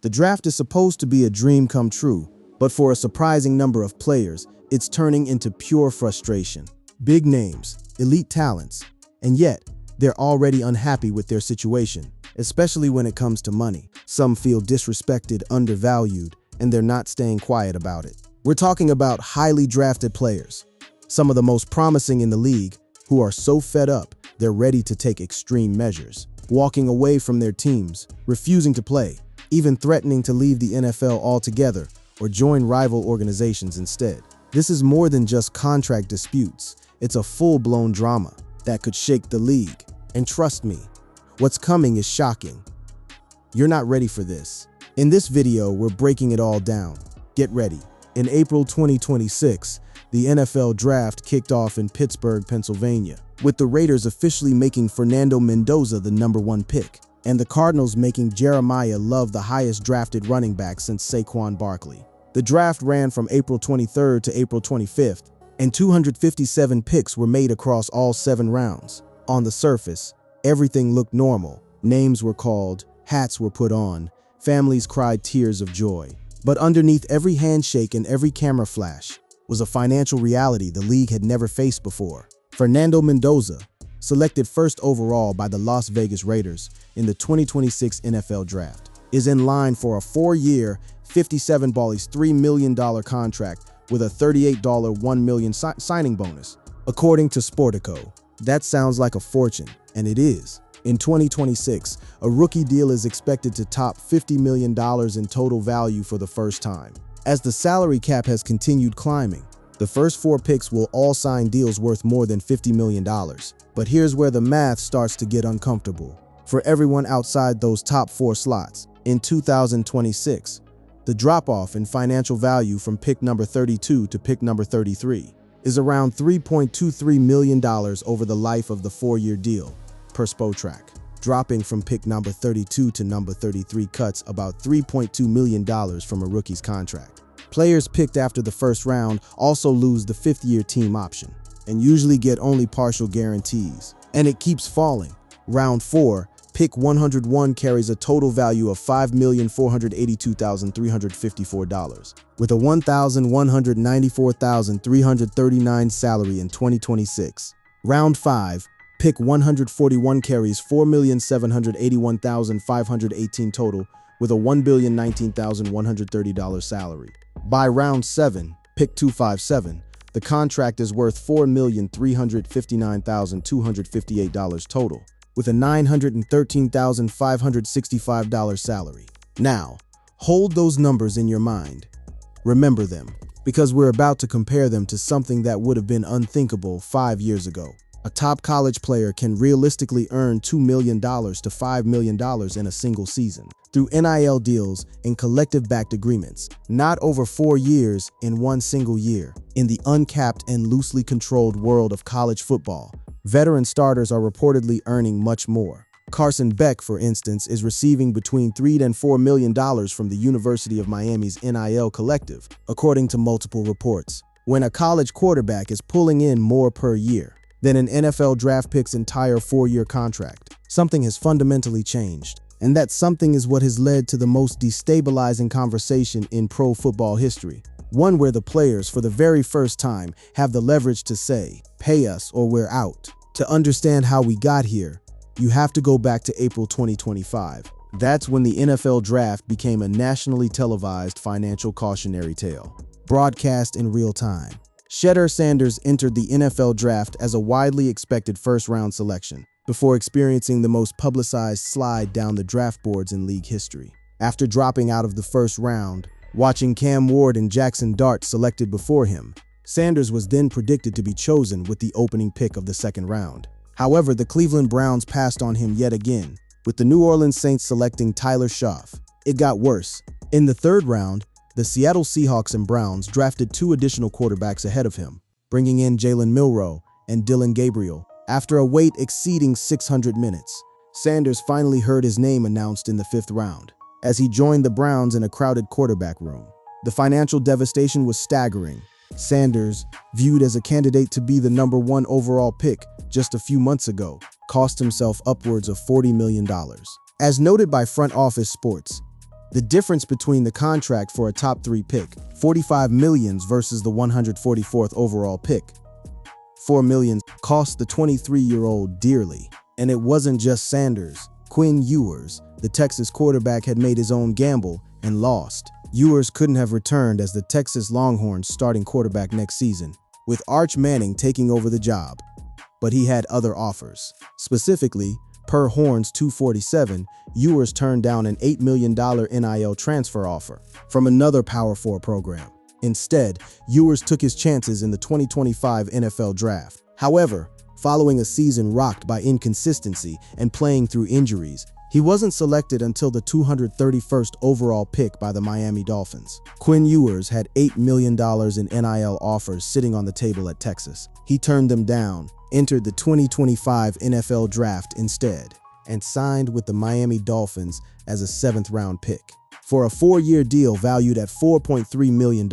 The draft is supposed to be a dream come true, but for a surprising number of players, it's turning into pure frustration. Big names, elite talents, and yet they're already unhappy with their situation, especially when it comes to money. Some feel disrespected, undervalued, and they're not staying quiet about it. We're talking about highly drafted players, some of the most promising in the league, who are so fed up they're ready to take extreme measures, walking away from their teams, refusing to play, even threatening to leave the NFL altogether or join rival organizations instead. This is more than just contract disputes. It's a full-blown drama that could shake the league. And trust me, what's coming is shocking. You're not ready for this. In this video, we're breaking it all down. Get ready. In April 2026, the NFL draft kicked off in Pittsburgh, Pennsylvania, with the Raiders officially making Fernando Mendoza the #1 pick, and the Cardinals making Jeremiah Love the highest drafted running back since Saquon Barkley. The draft ran from April 23rd to April 25th, and 257 picks were made across all 7 rounds. On the surface, everything looked normal. Names were called, hats were put on, families cried tears of joy. But underneath every handshake and every camera flash was a financial reality the league had never faced before. Fernando Mendoza, selected first overall by the Las Vegas Raiders in the 2026 NFL Draft, is in line for a 4-year, $57.3 million contract with a $38 $1 million signing bonus. According to Sportico, that sounds like a fortune, and it is. In 2026, a rookie deal is expected to top $50 million in total value for the first time. As the salary cap has continued climbing, the first 4 picks will all sign deals worth more than $50 million. But here's where the math starts to get uncomfortable. For everyone outside those top 4 slots, in 2026, the drop-off in financial value from pick number 32 to pick number 33 is around $3.23 million over the life of the 4-year deal, per Spotrac. Dropping from pick number 32 to number 33 cuts about $3.2 million from a rookie's contract. Players picked after the first round also lose the 5th-year team option and usually get only partial guarantees. And it keeps falling. Round 4, pick 101 carries a total value of $5,482,354, with a $1,194,339 salary in 2026. Round 5, pick 141 carries $4,781,518 total, with a $1,019,130 salary. By round 7, pick 257, the contract is worth $4,359,258 total, with a $913,565 salary. Now, hold those numbers in your mind. Remember them, because we're about to compare them to something that would have been unthinkable 5 years ago. A top college player can realistically earn $2 million to $5 million in a single season through NIL deals and collective-backed agreements, not over 4 years in one single year. In the uncapped and loosely controlled world of college football, veteran starters are reportedly earning much more. Carson Beck, for instance, is receiving between $3 and $4 million from the University of Miami's NIL collective, according to multiple reports. When a college quarterback is pulling in more per year than an NFL draft pick's entire 4-year contract, something has fundamentally changed. And that something is what has led to the most destabilizing conversation in pro football history. One where the players, for the very first time, have the leverage to say, "Pay us or we're out." To understand how we got here, you have to go back to April 2025. That's when the NFL draft became a nationally televised financial cautionary tale, broadcast in real time. Shedeur Sanders entered the NFL draft as a widely expected first-round selection, before experiencing the most publicized slide down the draft boards in league history. After dropping out of the first round, watching Cam Ward and Jackson Dart selected before him, Sanders was then predicted to be chosen with the opening pick of the 2nd round. However, the Cleveland Browns passed on him yet again, with the New Orleans Saints selecting Tyler Schaff. It got worse. In the 3rd round, the Seattle Seahawks and Browns drafted 2 additional quarterbacks ahead of him, bringing in Jalen Milroe and Dylan Gabriel. After a wait exceeding 600 minutes, Sanders finally heard his name announced in the 5th round, as he joined the Browns in a crowded quarterback room. The financial devastation was staggering. Sanders, viewed as a candidate to be the #1 overall pick just a few months ago, cost himself upwards of $40 million. As noted by Front Office Sports, The difference between the contract for a top 3 pick, $45 million versus the 144th overall pick, $4 million, cost the 23-year-old dearly. And it wasn't just Sanders. Quinn Ewers, the Texas quarterback, had made his own gamble and lost. Ewers couldn't have returned as the Texas Longhorns starting quarterback next season, with Arch Manning taking over the job. But he had other offers. Specifically, per Horns 247, Ewers turned down an $8 million NIL transfer offer from another Power 4 program. Instead, Ewers took his chances in the 2025 NFL Draft. However, following a season rocked by inconsistency and playing through injuries, he wasn't selected until the 231st overall pick by the Miami Dolphins. Quinn Ewers had $8 million in NIL offers sitting on the table at Texas. He turned them down, entered the 2025 NFL Draft instead, and signed with the Miami Dolphins as a 7th-round pick for a 4-year deal valued at $4.3 million.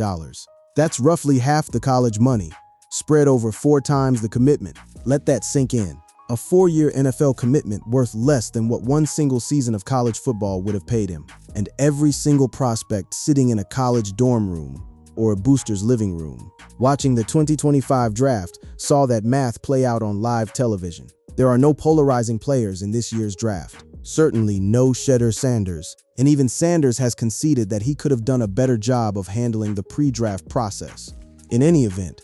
That's roughly half the college money, spread over 4 times the commitment. Let that sink in. A 4-year NFL commitment worth less than what one single season of college football would have paid him. And every single prospect sitting in a college dorm room or a booster's living room, watching the 2025 draft, saw that math play out on live television. There are no polarizing players in this year's draft. Certainly no Shedeur Sanders. And even Sanders has conceded that he could have done a better job of handling the pre-draft process. In any event,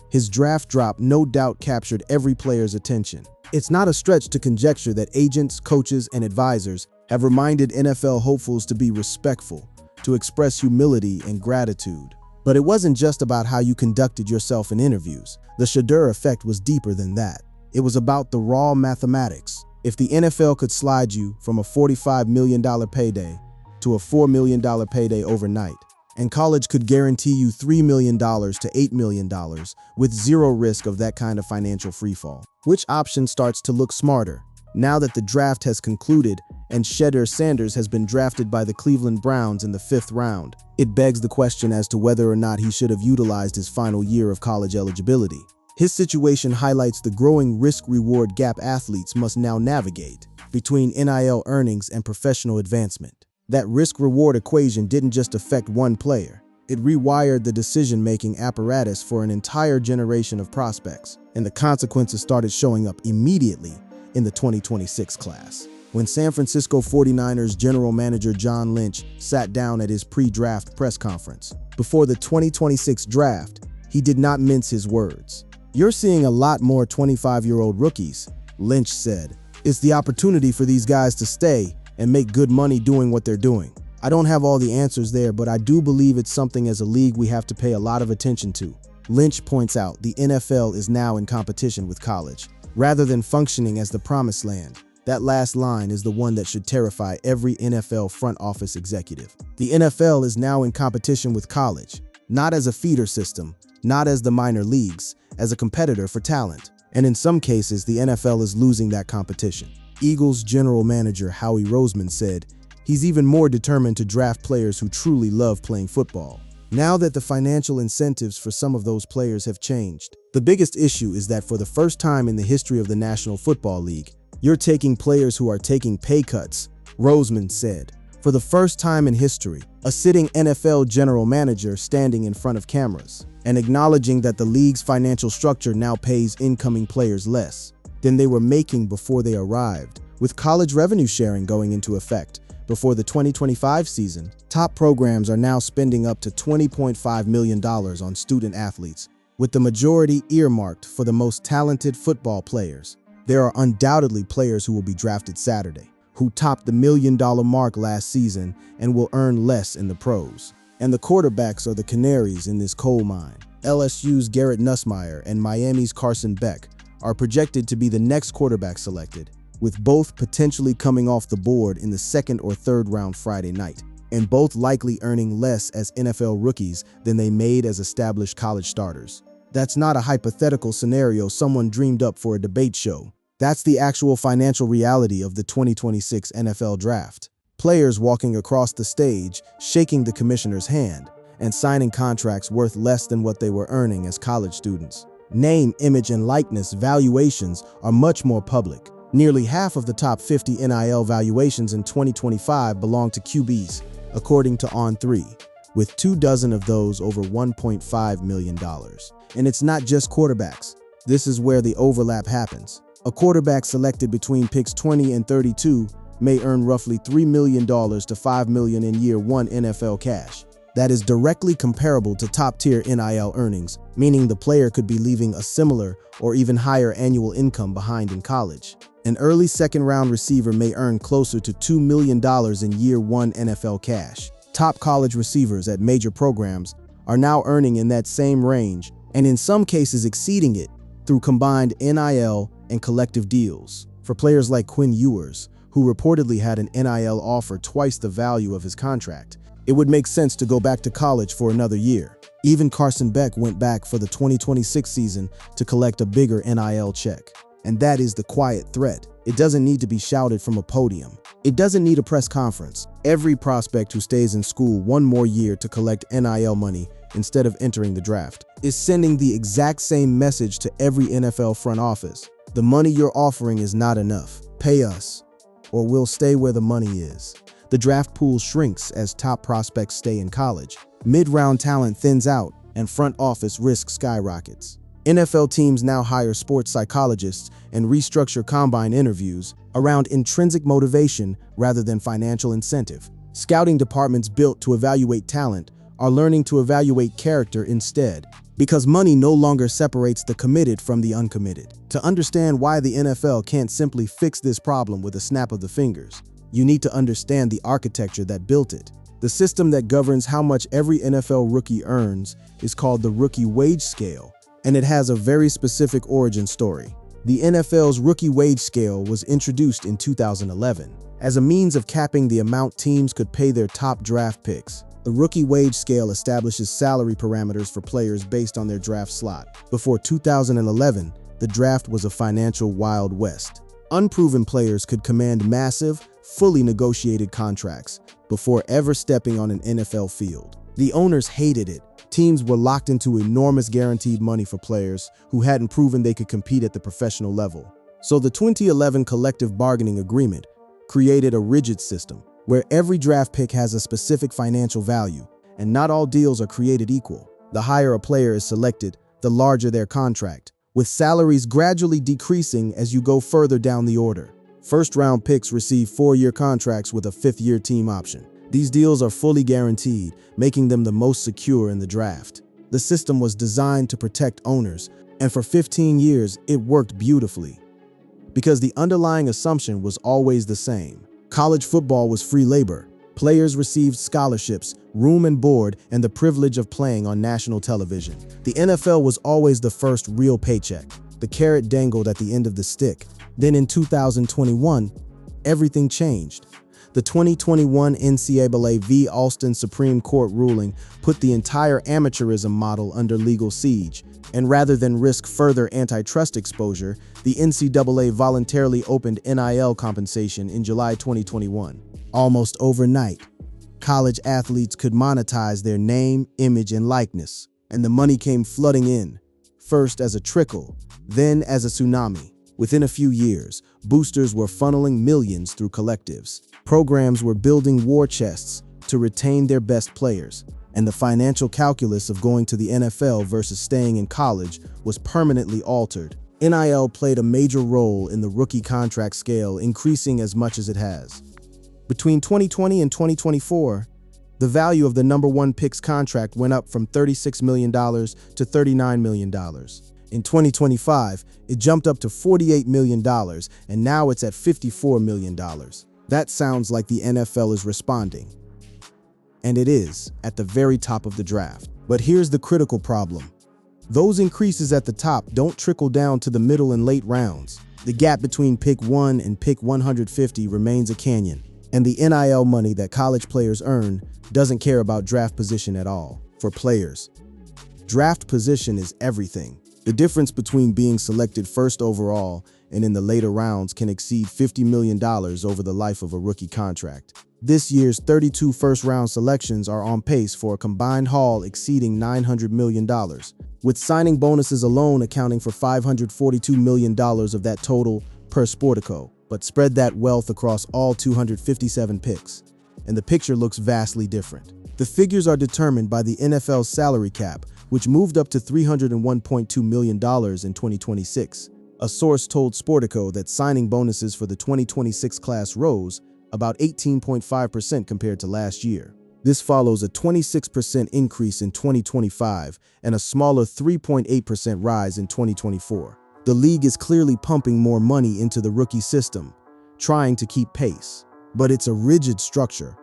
his draft drop no doubt captured every player's attention. It's not a stretch to conjecture that agents, coaches, and advisors have reminded NFL hopefuls to be respectful, to express humility and gratitude. But it wasn't just about how you conducted yourself in interviews. The Shedeur effect was deeper than that. It was about the raw mathematics. If the NFL could slide you from a $45 million payday to a $4 million payday overnight, and college could guarantee you $3 million to $8 million with zero risk of that kind of financial freefall, which option starts to look smarter? Now that the draft has concluded and Shedeur Sanders has been drafted by the Cleveland Browns in the 5th round, it begs the question as to whether or not he should have utilized his final year of college eligibility. His situation highlights the growing risk-reward gap athletes must now navigate between NIL earnings and professional advancement. That risk-reward equation didn't just affect one player. It rewired the decision-making apparatus for an entire generation of prospects, and the consequences started showing up immediately in the 2026 class. When San Francisco 49ers general manager John Lynch sat down at his pre-draft press conference before the 2026 draft, he did not mince his words. "You're seeing a lot more 25-year-old rookies," Lynch said. "It's the opportunity for these guys to stay and make good money doing what they're doing. I don't have all the answers there, but I do believe it's something as a league we have to pay a lot of attention to." Lynch points out the NFL is now in competition with college, rather than functioning as the promised land. That last line is the one that should terrify every NFL front office executive. The NFL is now in competition with college, not as a feeder system, not as the minor leagues, as a competitor for talent. And in some cases, the NFL is losing that competition. Eagles general manager Howie Roseman said he's even more determined to draft players who truly love playing football. Now that the financial incentives for some of those players have changed, the biggest issue is that for the first time in the history of the National Football League, you're taking players who are taking pay cuts, Roseman said. For the first time in history, a sitting NFL general manager standing in front of cameras and acknowledging that the league's financial structure now pays incoming players less than they were making before they arrived. With college revenue sharing going into effect before the 2025 season, top programs are now spending up to $20.5 million on student athletes, with the majority earmarked for the most talented football players. There are undoubtedly players who will be drafted Saturday, who topped the $1 million mark last season and will earn less in the pros. And the quarterbacks are the canaries in this coal mine. LSU's Garrett Nussmeier and Miami's Carson Beck are projected to be the next quarterback selected, with both potentially coming off the board in the 2nd or 3rd round Friday night, and both likely earning less as NFL rookies than they made as established college starters. That's not a hypothetical scenario someone dreamed up for a debate show. That's the actual financial reality of the 2026 NFL Draft. Players walking across the stage, shaking the commissioner's hand, and signing contracts worth less than what they were earning as college students. Name, image, and likeness valuations are much more public. Nearly half of the top 50 NIL valuations in 2025 belong to QBs. according to On3, with 24 of those over $1.5 million. And it's not just quarterbacks. This is where the overlap happens. A quarterback selected between picks 20 and 32 may earn roughly $3 million to $5 million in year one NFL cash. That is directly comparable to top-tier NIL earnings, meaning the player could be leaving a similar or even higher annual income behind in college. An early second-round receiver may earn closer to $2 million in year one NFL cash. Top college receivers at major programs are now earning in that same range, and in some cases exceeding it, through combined NIL and collective deals. For players like Quinn Ewers, who reportedly had an NIL offer twice the value of his contract, it would make sense to go back to college for another year. Even Carson Beck went back for the 2026 season to collect a bigger NIL check. And that is the quiet threat. It doesn't need to be shouted from a podium. It doesn't need a press conference. Every prospect who stays in school one more year to collect NIL money instead of entering the draft is sending the exact same message to every NFL front office. The money you're offering is not enough. Pay us, or we'll stay where the money is. The draft pool shrinks as top prospects stay in college. Mid-round talent thins out, and front office risk skyrockets. NFL teams now hire sports psychologists and restructure combine interviews around intrinsic motivation rather than financial incentive. Scouting departments built to evaluate talent are learning to evaluate character instead, because money no longer separates the committed from the uncommitted. To understand why the NFL can't simply fix this problem with a snap of the fingers, you need to understand the architecture that built it. The system that governs how much every NFL rookie earns is called the rookie wage scale, and it has a very specific origin story. The NFL's rookie wage scale was introduced in 2011 as a means of capping the amount teams could pay their top draft picks. The rookie wage scale establishes salary parameters for players based on their draft slot. Before 2011, the draft was a financial Wild West. Unproven players could command massive, fully negotiated contracts before ever stepping on an NFL field. The owners hated it. Teams were locked into enormous guaranteed money for players who hadn't proven they could compete at the professional level. So the 2011 collective bargaining agreement created a rigid system where every draft pick has a specific financial value, and not all deals are created equal. The higher a player is selected, the larger their contract, with salaries gradually decreasing as you go further down the order. First-round picks receive 4-year contracts with a 5th-year team option. These deals are fully guaranteed, making them the most secure in the draft. The system was designed to protect owners, and for 15 years, it worked beautifully. Because the underlying assumption was always the same. College football was free labor. Players received scholarships, room and board, and the privilege of playing on national television. The NFL was always the first real paycheck, the carrot dangled at the end of the stick. Then in 2021, everything changed. The 2021 NCAA v. Alston Supreme Court ruling put the entire amateurism model under legal siege, and rather than risk further antitrust exposure, the NCAA voluntarily opened NIL compensation in July 2021. Almost overnight, college athletes could monetize their name, image, and likeness, and the money came flooding in, first as a trickle, then as a tsunami. Within a few years, boosters were funneling millions through collectives. Programs were building war chests to retain their best players, and the financial calculus of going to the NFL versus staying in college was permanently altered. NIL played a major role in the rookie contract scale increasing as much as it has. Between 2020 and 2024, the value of the number one pick's contract went up from $36 million to $39 million. In 2025, it jumped up to $48 million, and now it's at $54 million. That sounds like the NFL is responding. And it is, at the very top of the draft. But here's the critical problem. Those increases at the top don't trickle down to the middle and late rounds. The gap between pick 1 and pick 150 remains a canyon. And the NIL money that college players earn doesn't care about draft position at all. For players, draft position is everything. The difference between being selected first overall and in the later rounds can exceed $50 million over the life of a rookie contract. This year's 32 first-round selections are on pace for a combined haul exceeding $900 million, with signing bonuses alone accounting for $542 million of that total per Sportico. But spread that wealth across all 257 picks, and the picture looks vastly different. The figures are determined by the NFL's salary cap, which moved up to $301.2 million in 2026. A source told Sportico that signing bonuses for the 2026 class rose about 18.5% compared to last year. This follows a 26% increase in 2025 and a smaller 3.8% rise in 2024. The league is clearly pumping more money into the rookie system, trying to keep pace. But it's a rigid structure,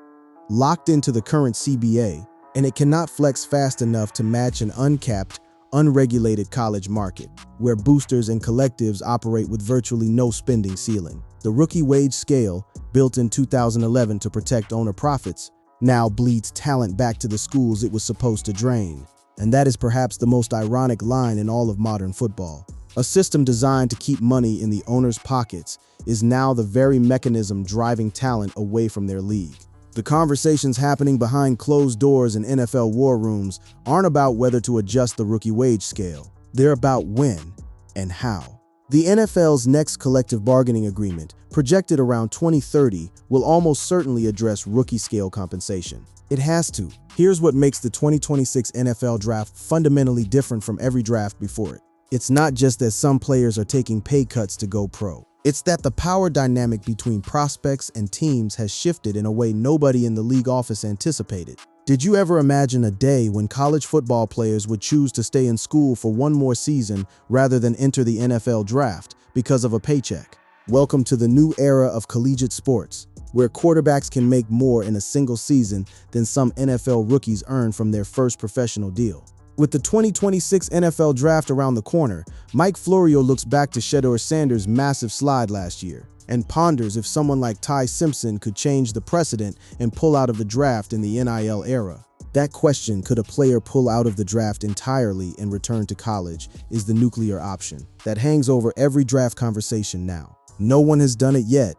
locked into the current CBA, and it cannot flex fast enough to match an uncapped, unregulated college market, where boosters and collectives operate with virtually no spending ceiling. The rookie wage scale, built in 2011 to protect owner profits, now bleeds talent back to the schools it was supposed to drain. And that is perhaps the most ironic line in all of modern football. A system designed to keep money in the owner's pockets is now the very mechanism driving talent away from their league. The conversations happening behind closed doors in NFL war rooms aren't about whether to adjust the rookie wage scale. They're about when and how. The NFL's next collective bargaining agreement, projected around 2030, will almost certainly address rookie scale compensation. It has to. Here's what makes the 2026 NFL draft fundamentally different from every draft before it. It's not just that some players are taking pay cuts to go pro. It's that the power dynamic between prospects and teams has shifted in a way nobody in the league office anticipated. Did you ever imagine a day when college football players would choose to stay in school for one more season rather than enter the NFL draft because of a paycheck? Welcome to the new era of collegiate sports, where quarterbacks can make more in a single season than some NFL rookies earn from their first professional deal. With the 2026 NFL draft around the corner, Mike Florio looks back to Shedeur Sanders' massive slide last year and ponders if someone like Ty Simpson could change the precedent and pull out of the draft in the NIL era. That question, could a player pull out of the draft entirely and return to college, is the nuclear option that hangs over every draft conversation now. No one has done it yet,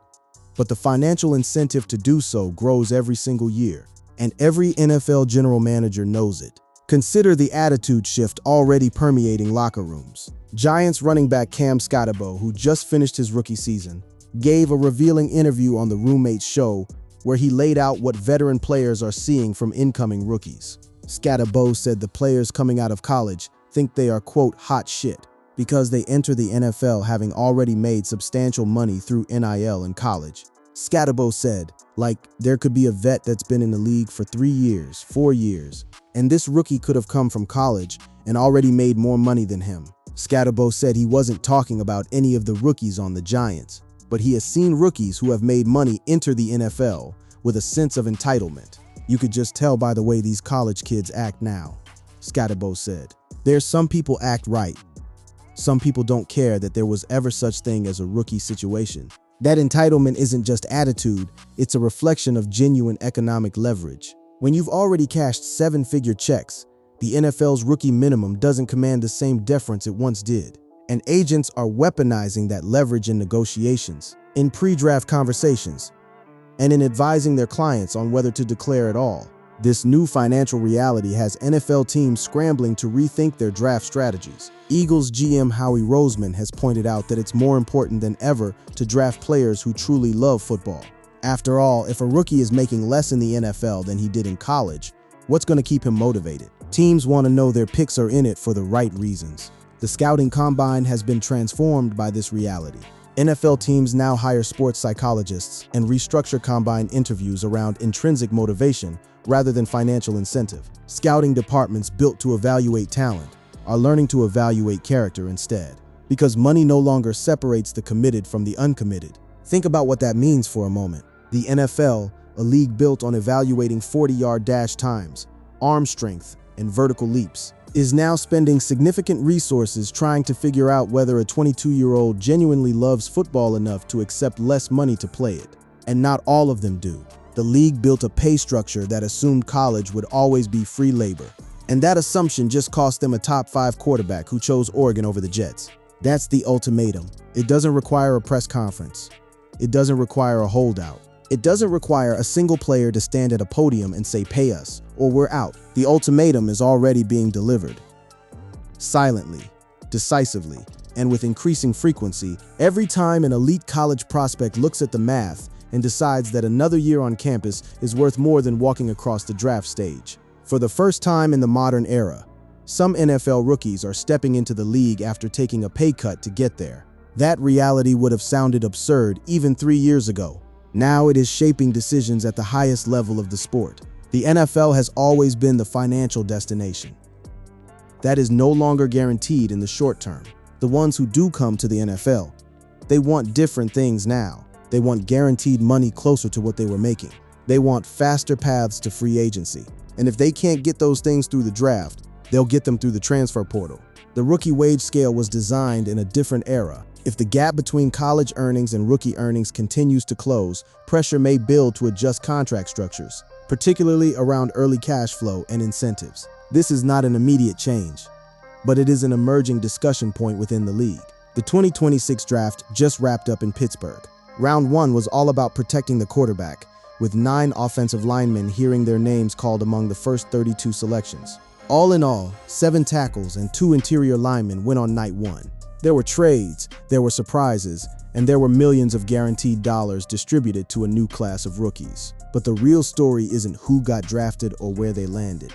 but the financial incentive to do so grows every single year, and every NFL general manager knows it. Consider the attitude shift already permeating locker rooms. Giants running back Cam Skattebo, who just finished his rookie season, gave a revealing interview on the Roommates show where he laid out what veteran players are seeing from incoming rookies. Skattebo said the players coming out of college think they are, quote, hot shit, because they enter the NFL having already made substantial money through NIL in college. Skattebo said, like, there could be a vet that's been in the league for 3 years, 4 years, and this rookie could have come from college and already made more money than him. Skattebo said he wasn't talking about any of the rookies on the Giants, but he has seen rookies who have made money enter the NFL with a sense of entitlement. You could just tell by the way these college kids act now, Skattebo said. There's some people act right. Some people don't care that there was ever such thing as a rookie situation. That entitlement isn't just attitude, it's a reflection of genuine economic leverage. When you've already cashed 7-figure checks, the NFL's rookie minimum doesn't command the same deference it once did. And agents are weaponizing that leverage in negotiations, in pre-draft conversations, and in advising their clients on whether to declare at all. This new financial reality has NFL teams scrambling to rethink their draft strategies. Eagles GM Howie Roseman has pointed out that it's more important than ever to draft players who truly love football. After all, if a rookie is making less in the NFL than he did in college, what's going to keep him motivated? Teams want to know their picks are in it for the right reasons. The scouting combine has been transformed by this reality. NFL teams now hire sports psychologists and restructure combine interviews around intrinsic motivation rather than financial incentive. Scouting departments built to evaluate talent are learning to evaluate character instead, because money no longer separates the committed from the uncommitted. Think about what that means for a moment. The NFL, a league built on evaluating 40-yard dash times, arm strength, and vertical leaps, is now spending significant resources trying to figure out whether a 22-year-old genuinely loves football enough to accept less money to play it. And not all of them do. The league built a pay structure that assumed college would always be free labor. And that assumption just cost them a top 5 quarterback who chose Oregon over the Jets. That's the ultimatum. It doesn't require a press conference. It doesn't require a holdout. It doesn't require a single player to stand at a podium and say, pay us, or we're out. The ultimatum is already being delivered. Silently, decisively, and with increasing frequency, every time an elite college prospect looks at the math, and decides that another year on campus is worth more than walking across the draft stage. For the first time in the modern era, some NFL rookies are stepping into the league after taking a pay cut to get there. That reality would have sounded absurd even 3 years ago. Now it is shaping decisions at the highest level of the sport. The NFL has always been the financial destination. That is no longer guaranteed in the short term. The ones who do come to the NFL, they want different things now. They want guaranteed money closer to what they were making. They want faster paths to free agency. And if they can't get those things through the draft, they'll get them through the transfer portal. The rookie wage scale was designed in a different era. If the gap between college earnings and rookie earnings continues to close, pressure may build to adjust contract structures, particularly around early cash flow and incentives. This is not an immediate change, but it is an emerging discussion point within the league. The 2026 draft just wrapped up in Pittsburgh. Round 1 was all about protecting the quarterback, with 9 offensive linemen hearing their names called among the first 32 selections. All in all, 7 tackles and 2 interior linemen went on night 1. There were trades, there were surprises, and there were millions of guaranteed dollars distributed to a new class of rookies. But the real story isn't who got drafted or where they landed.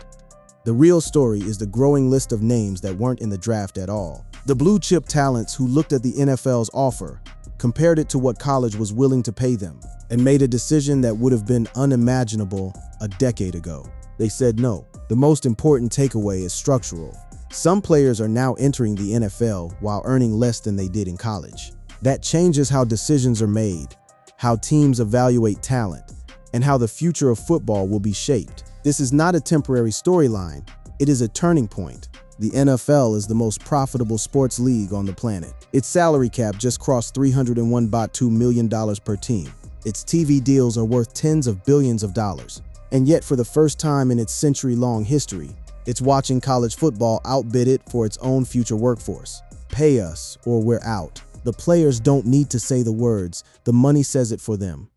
The real story is the growing list of names that weren't in the draft at all. The blue-chip talents who looked at the NFL's offer, compared it to what college was willing to pay them, and made a decision that would have been unimaginable a decade ago. They said no. The most important takeaway is structural. Some players are now entering the NFL while earning less than they did in college. That changes how decisions are made, how teams evaluate talent, and how the future of football will be shaped. This is not a temporary storyline, it is a turning point. The NFL is the most profitable sports league on the planet. Its salary cap just crossed $301.2 million per team. Its TV deals are worth tens of billions of dollars. And yet, for the first time in its century-long history, it's watching college football outbid it for its own future workforce. Pay us or we're out. The players don't need to say the words, the money says it for them.